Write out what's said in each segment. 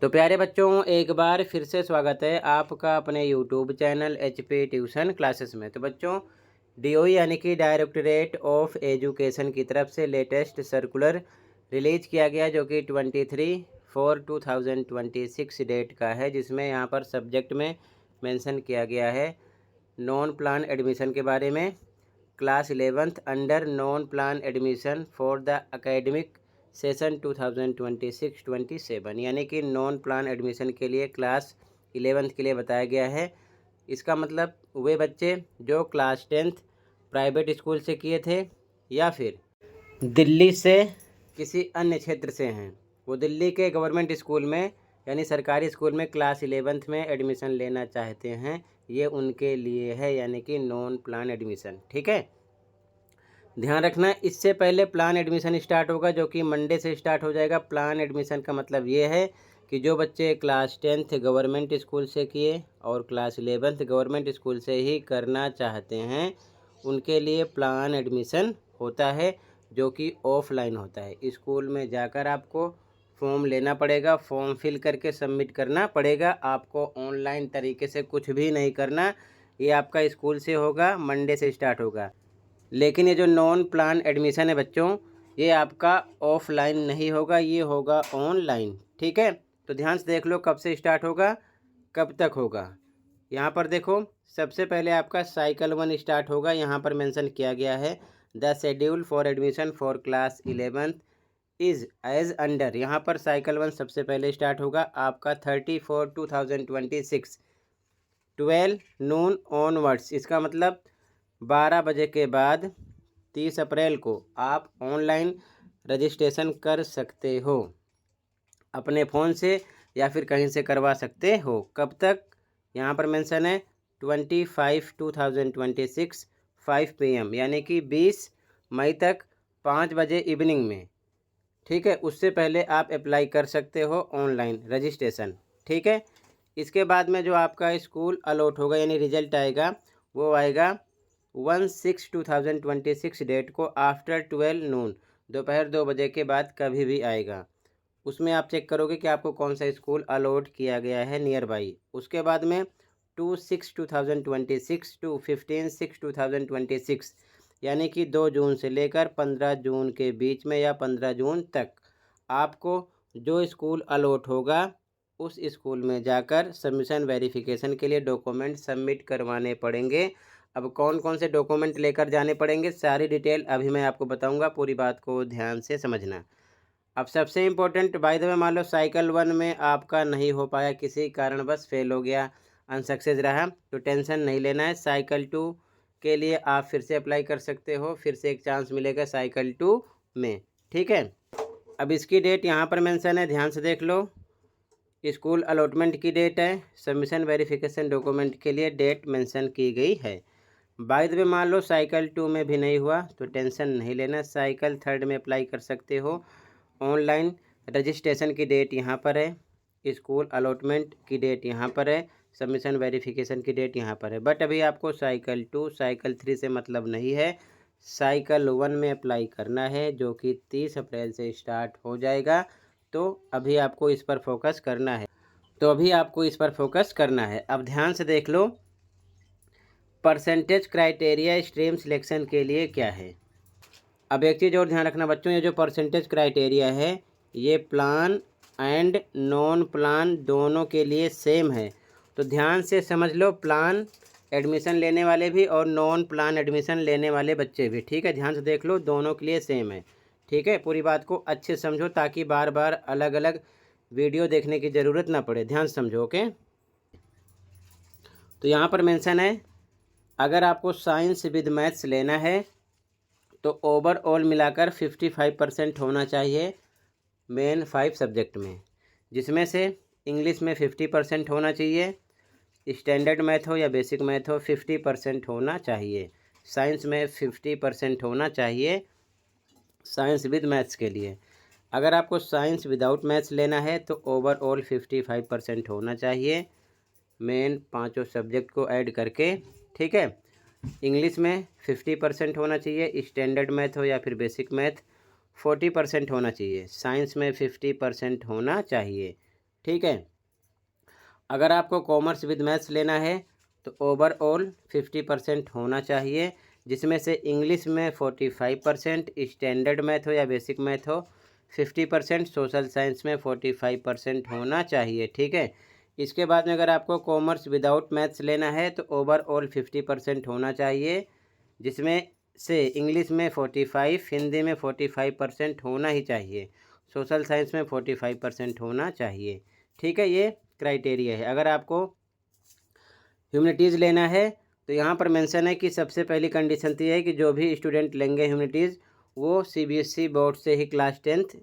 तो प्यारे बच्चों, एक बार फिर से स्वागत है आपका अपने YouTube channel HP tuition classes में। तो बच्चों, DOE यानी कि डायरेक्टरेट ऑफ एजुकेशन की तरफ से लेटेस्ट सर्कुलर रिलीज किया गया, जो कि 23/4/2026 डेट का है, जिसमें यहाँ पर सब्जेक्ट में मेंशन किया गया है नॉन प्लान एडमिशन के बारे में। Class 11th under non plan admission for the academic session 2026-27, यानी कि नॉन प्लान एडमिशन के लिए क्लास 11th के लिए बताया गया है। इसका मतलब वे बच्चे जो क्लास 10th प्राइवेट स्कूल से किए थे या फिर दिल्ली से किसी अन्य क्षेत्र से हैं, वो दिल्ली के गवर्नमेंट स्कूल में यानी सरकारी स्कूल में क्लास 11th में एडमिशन लेना चाहते हैं, ये उनके लिए है, यानी कि नॉन प्लान एडमिशन। ठीक है, ध्यान रखना, इससे पहले प्लान एडमिशन स्टार्ट होगा, जो कि मंडे से स्टार्ट हो जाएगा। प्लान एडमिशन का मतलब ये है कि जो बच्चे क्लास 10th गवर्नमेंट स्कूल से किए और क्लास 11th गवर्नमेंट स्कूल से ही करना चाहते हैं, उनके लिए प्लान एडमिशन होता है, जो कि ऑफलाइन होता है। स्कूल में जाकर आपको फॉर्म लेना पड़ेगा, फॉर्म फिल करके सबमिट करना पड़ेगा। आपको ऑनलाइन तरीके से कुछ भी नहीं करना, ये आपका स्कूल से होगा, मंडे से स्टार्ट होगा। लेकिन ये जो नॉन प्लान एडमिशन है बच्चों, ये आपका ऑफलाइन नहीं होगा, ये होगा ऑनलाइन। ठीक है, तो ध्यान से देख लो कब से स्टार्ट होगा, कब तक होगा। यहाँ पर देखो, सबसे पहले आपका साइकिल 1 स्टार्ट होगा। यहाँ पर मेंशन किया गया है the schedule for admission for class 11th is as under. यहाँ पर साइकिल 1 सबसे पहले स्टार्ट होगा आपका 30/4/2026 12 नून ऑनवर्ड्स। इसका मतलब 12 बजे के बाद 30 अप्रैल को आप ऑनलाइन रजिस्ट्रेशन कर सकते हो, अपने फ़ोन से या फिर कहीं से करवा सकते हो। कब तक, यहाँ पर मेंशन है 25/2026 5 PM, यानी कि 20 मई तक 5 बजे इवनिंग में। ठीक है, उससे पहले आप अप्लाई कर सकते हो ऑनलाइन रजिस्ट्रेशन। ठीक है, इसके बाद में जो आपका स्कूल अलॉट होगा यानी रिजल्ट आएगा, वो आएगा 1/6/2026 डेट को आफ्टर 12 नून, दोपहर 2 बजे के बाद कभी भी आएगा। उसमें आप चेक करोगे कि आपको कौन सा स्कूल अलॉट किया गया है नियर बाई। उसके बाद में 2/6/2026 टू 15/6/2026, यानी कि 2 जून से लेकर 15 जून के बीच में या 15 जून तक आपको जो स्कूल अलॉट होगा उस स्कूल में जाकर सबमिशन वेरिफिकेशन के लिए डॉक्यूमेंट सबमिट करवाने पड़ेंगे। अब कौन कौन से डॉक्यूमेंट लेकर जाने पड़ेंगे, सारी डिटेल अभी मैं आपको बताऊंगा, पूरी बात को ध्यान से समझना। अब सबसे इम्पोर्टेंट, बाय द वे, मान लो साइकिल 1 में आपका नहीं हो पाया, किसी कारणवश फेल हो गया, अनसक्सेस रहा, तो टेंशन नहीं लेना है। साइकिल 2 के लिए आप फिर से अप्लाई कर सकते हो, फिर से एक चांस मिलेगा साइकिल 2 में। ठीक है, अब इसकी डेट यहाँ पर मेंशन है, ध्यान से देख लो। स्कूल अलॉटमेंट की डेट है, सबमिशन वेरिफिकेशन डॉक्यूमेंट के लिए डेट मेंशन की गई है। बाय द वे, मान लो साइकिल 2 में भी नहीं हुआ तो टेंशन नहीं लेना, साइकिल 3 में अप्लाई कर सकते हो। ऑनलाइन रजिस्ट्रेशन की डेट यहाँ पर है, स्कूल अलॉटमेंट की डेट यहाँ पर है, सबमिशन वेरिफिकेशन की डेट यहाँ पर है। बट अभी आपको साइकिल 2 साइकिल 3 से मतलब नहीं है, साइकिल 1 में अप्लाई करना है, जो कि 30 अप्रैल से स्टार्ट हो जाएगा। तो अभी आपको इस पर फोकस करना है, अब ध्यान से देख लो परसेंटेज क्राइटेरिया स्ट्रीम सिलेक्शन के लिए क्या है। अब एक चीज़ और ध्यान रखना बच्चों, ये जो परसेंटेज क्राइटेरिया है ये प्लान एंड नॉन प्लान दोनों के लिए सेम है। तो ध्यान से समझ लो, प्लान एडमिशन लेने वाले भी और नॉन प्लान एडमिशन लेने वाले बच्चे भी। ठीक है, ध्यान से देख लो, दोनों के लिए सेम है। ठीक है, पूरी बात को अच्छे से समझो ताकि बार बार अलग अलग वीडियो देखने की ज़रूरत ना पड़े, ध्यान से समझो। ओके, तो यहाँ पर मेंशन है, अगर आपको साइंस विद मैथ्स लेना है तो ओवरऑल मिलाकर 55% होना चाहिए मेन 5 सब्जेक्ट में, जिसमें से इंग्लिश में 50% होना चाहिए, स्टैंडर्ड मैथ हो या बेसिक मैथ हो 50% होना चाहिए, साइंस में 50% होना चाहिए साइंस विद मैथ्स के लिए। अगर आपको साइंस विदाउट मैथ्स लेना है तो ओवरऑल 55% होना चाहिए मेन 5 सब्जेक्ट को ऐड करके। ठीक है, इंग्लिश में 50% होना चाहिए, स्टैंडर्ड मैथ हो या फिर बेसिक मैथ 40% होना चाहिए, साइंस में 50% होना चाहिए, ठीक है। अगर आपको कॉमर्स विद मैथ्स लेना है तो ओवरऑल 50% होना चाहिए, जिसमें से इंग्लिश में 45%, स्टैंडर्ड मैथ हो या बेसिक मैथ हो 50%, सोशल साइंस में 45% होना चाहिए। ठीक है। इसके बाद में अगर आपको कॉमर्स विदाउट मैथ्स लेना है तो ओवरऑल 50% होना चाहिए, जिसमें से इंग्लिश में 45, हिंदी में 45% होना ही चाहिए, सोशल साइंस में 45% होना चाहिए। ठीक है, ये क्राइटेरिया है। अगर आपको ह्यूमैनिटीज़ लेना है तो यहाँ पर मेंशन है कि सबसे पहली कंडीशन तो ये है कि जो भी स्टूडेंट लेंगे ह्यूमैनिटीज़ वो सीबीएसई बोर्ड से ही क्लास 10th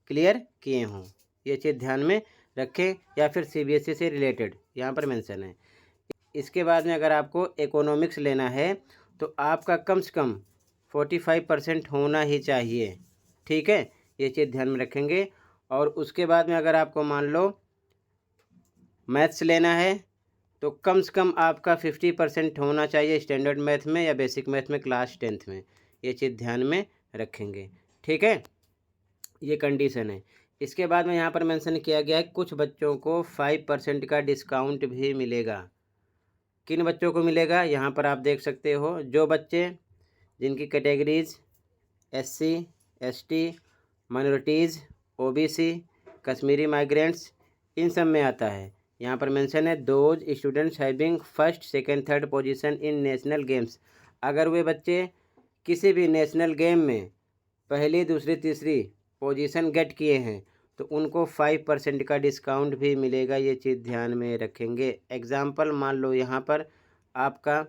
क्लियर किए हों, ये चीज़ ध्यान में रखें, या फिर सीबीएसई से रिलेटेड यहाँ पर मेंशन है। इसके बाद में अगर आपको इकोनॉमिक्स लेना है तो आपका कम से कम 45% होना ही चाहिए। ठीक है, ये चीज़ ध्यान में रखेंगे। और उसके बाद में अगर आपको मान लो मैथ्स लेना है तो कम से कम आपका 50% होना चाहिए स्टैंडर्ड मैथ में या बेसिक मैथ में क्लास 10th में, ये चीज़ ध्यान में रखेंगे। ठीक है, ये कंडीशन है। इसके बाद में यहाँ पर मेंशन किया गया है कुछ बच्चों को 5% का डिस्काउंट भी मिलेगा। किन बच्चों को मिलेगा यहाँ पर आप देख सकते हो, जो बच्चे जिनकी categories SC ST minorities OBC Kashmiri migrants इन सब में आता है। यहाँ पर मेंशन है those students having first second third position in national games. अगर वे बच्चे किसी भी नेशनल गेम में पहली दूसरी तीसरी पोजीशन गेट किए हैं तो उनको 5% का डिस्काउंट भी मिलेगा, ये चीज़ ध्यान में रखेंगे। एग्जाम्पल मान लो यहाँ पर आपका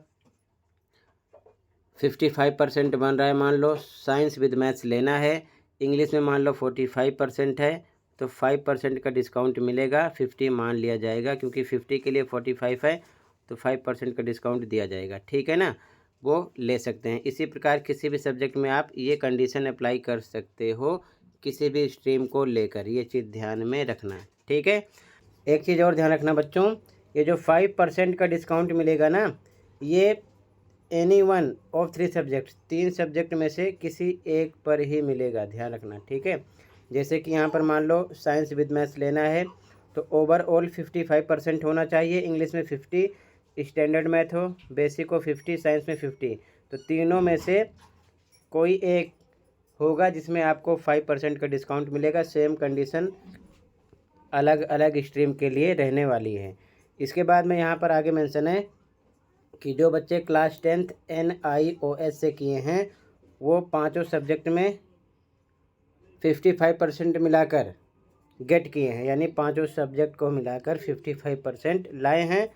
55% बन रहा है, मान लो साइंस विद मैथ्स लेना है, इंग्लिश में मान लो 45% है तो 5% का डिस्काउंट मिलेगा, 50 मान लिया जाएगा क्योंकि 50 के लिए 45 है तो 5% का डिस्काउंट दिया जाएगा। ठीक है ना, वो ले सकते हैं। इसी प्रकार किसी भी सब्जेक्ट में आप ये कंडीशन अप्लाई कर सकते हो किसी भी स्ट्रीम को लेकर, ये चीज़ ध्यान में रखना है। ठीक है, एक चीज़ और ध्यान रखना बच्चों, ये जो 5% का डिस्काउंट मिलेगा ना, ये any one of 3 subjects, 3 subject में से किसी एक पर ही मिलेगा, ध्यान रखना। ठीक है, जैसे कि यहाँ पर मान लो साइंस विद मैथ्स लेना है तो ओवरऑल 55% होना चाहिए, इंग्लिश में 50, स्टैंडर्ड मैथ हो बेसिक हो 50, साइंस में 50, तो तीनों में से कोई एक होगा जिसमें आपको 5% का डिस्काउंट मिलेगा। सेम कंडीशन अलग अलग स्ट्रीम के लिए रहने वाली है। इसके बाद में यहाँ पर आगे मेंशन है कि जो बच्चे क्लास 10th NIOS से किए हैं वो पांचों सब्जेक्ट में 55% मिलाकर गेट किए हैं, यानी पांचों सब्जेक्ट को मिलाकर 55% लाए हैं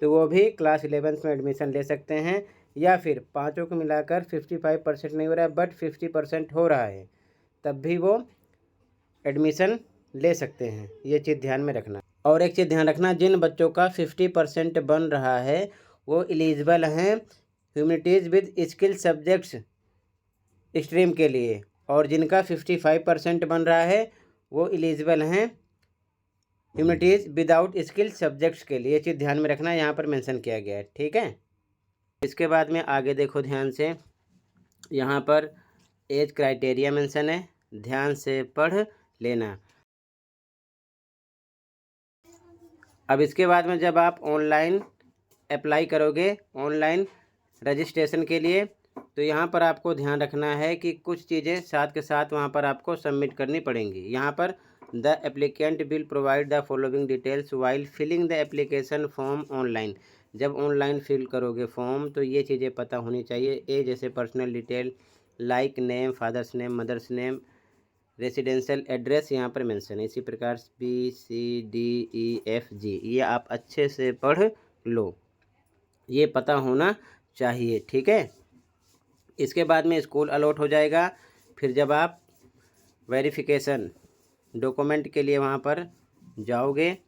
तो वो भी क्लास 11th में एडमिशन ले सकते हैं, या फिर पांचों को मिलाकर 55% नहीं हो रहा है बट 50% हो रहा है तब भी वो एडमिशन ले सकते हैं, ये चीज़ ध्यान में रखना। और एक चीज़ ध्यान रखना, जिन बच्चों का 50% बन रहा है वो एलिजिबल हैं humanities with skill subjects stream के लिए, और जिनका 55% बन रहा है वो एलिजिबल हैं ह्यूमैनिटीज़ विदाउट स्किल सब्जेक्ट्स के लिए, ये चीज़ ध्यान में रखना, यहाँ पर मेंशन किया गया है। ठीक है, इसके बाद में आगे देखो ध्यान से, यहाँ पर एज क्राइटेरिया मेंशन है, ध्यान से पढ़ लेना। अब इसके बाद में जब आप ऑनलाइन अप्लाई करोगे ऑनलाइन रजिस्ट्रेशन के लिए तो यहाँ पर आपको ध्यान रखना है कि कुछ चीज़ें साथ के साथ वहाँ पर आपको सबमिट करनी पड़ेंगी। यहाँ पर the applicant will provide the following details while filling the application form online. जब ऑनलाइन फिल करोगे फॉर्म तो ये चीज़ें पता होनी चाहिए, ए जैसे personal detail like name, father's name, mother's name, residential address यहाँ पर मेंशन है। इसी प्रकार BCDEFG ये आप अच्छे से पढ़ लो, ये पता होना चाहिए। ठीक है, इसके बाद में स्कूल अलॉट हो जाएगा। फिर जब आप वेरिफिकेशन डॉक्यूमेंट के लिए वहाँ पर जाओगे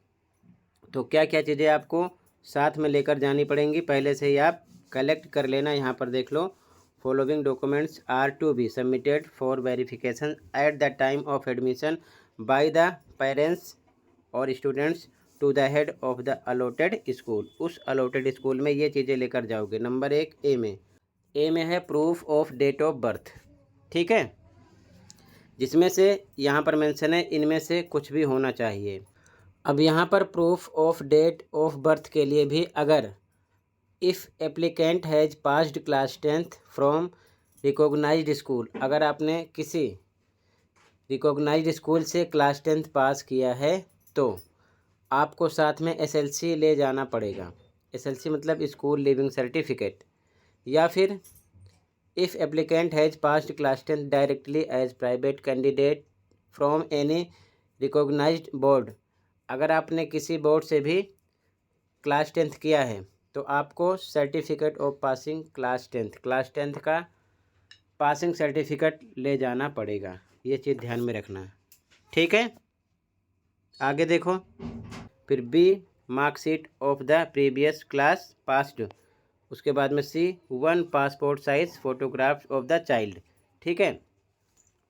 तो क्या क्या चीज़ें आपको साथ में लेकर जानी पड़ेंगी, पहले से ही आप कलेक्ट कर लेना। यहाँ पर देख लो, following documents are to be submitted for verification at the time of admission by the parents और students to the head of the allotted school. उस अलॉटेड स्कूल में ये चीज़ें लेकर जाओगे। नंबर 1 ए में है proof of date of birth. ठीक है, जिसमें से यहाँ पर मेंशन है इनमें से कुछ भी होना चाहिए। अब यहाँ पर proof of date of birth के लिए भी अगर if applicant has passed class 10th from recognised school, अगर आपने किसी रिकॉग्नाइज्ड स्कूल से क्लास 10th पास किया है तो आपको साथ में एसएलसी ले जाना पड़ेगा। एसएलसी मतलब स्कूल लिविंग सर्टिफिकेट। या फिर if applicant has passed class 10th directly as private candidate from any recognised board, अगर आपने किसी बोर्ड से भी क्लास 10th किया है तो आपको certificate of passing class 10th का पासिंग सर्टिफिकेट ले जाना पड़ेगा। ये चीज़ ध्यान में रखना, ठीक है। आगे देखो, फिर B marksheet of the previous class passed, उसके बाद में C 1 passport size photographs of the child, ठीक है।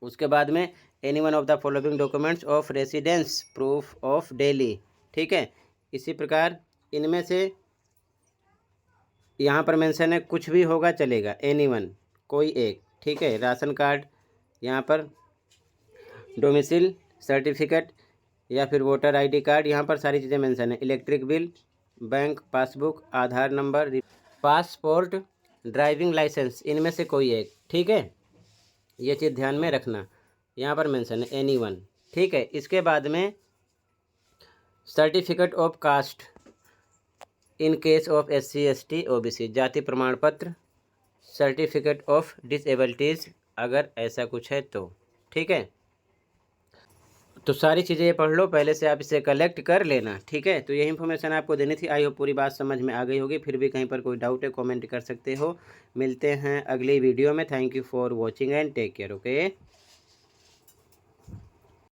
उसके बाद में any one of the following documents of residence proof of Delhi, ठीक है। इसी प्रकार इनमें से यहाँ पर मेंशन है, कुछ भी होगा चलेगा, एनी वन कोई एक, ठीक है। राशन कार्ड, यहाँ पर डोमिसिल सर्टिफिकेट या फिर वोटर आईडी कार्ड, यहाँ पर सारी चीज़ें मेंशन है। इलेक्ट्रिक बिल, बैंक पासबुक, आधार नंबर, पासपोर्ट, ड्राइविंग लाइसेंस, इनमें से कोई एक, ठीक है। ये चीज़ ध्यान में रखना, यहाँ पर मेंशन है एनी वन, ठीक है। इसके बाद में certificate of caste in case of SC ST OBC, जाति प्रमाण पत्र, सर्टिफिकेट ऑफ डिसेबिलिटीज़ अगर ऐसा कुछ है तो, ठीक है। तो सारी चीज़ें ये पढ़ लो, पहले से आप इसे कलेक्ट कर लेना, ठीक है। तो यही इन्फॉर्मेशन आपको देनी थी। आई होप पूरी बात समझ में आ गई होगी। फिर भी कहीं पर कोई डाउट है कमेंट कर सकते हो। मिलते हैं अगली वीडियो में। Thank you for watching and take care, okay.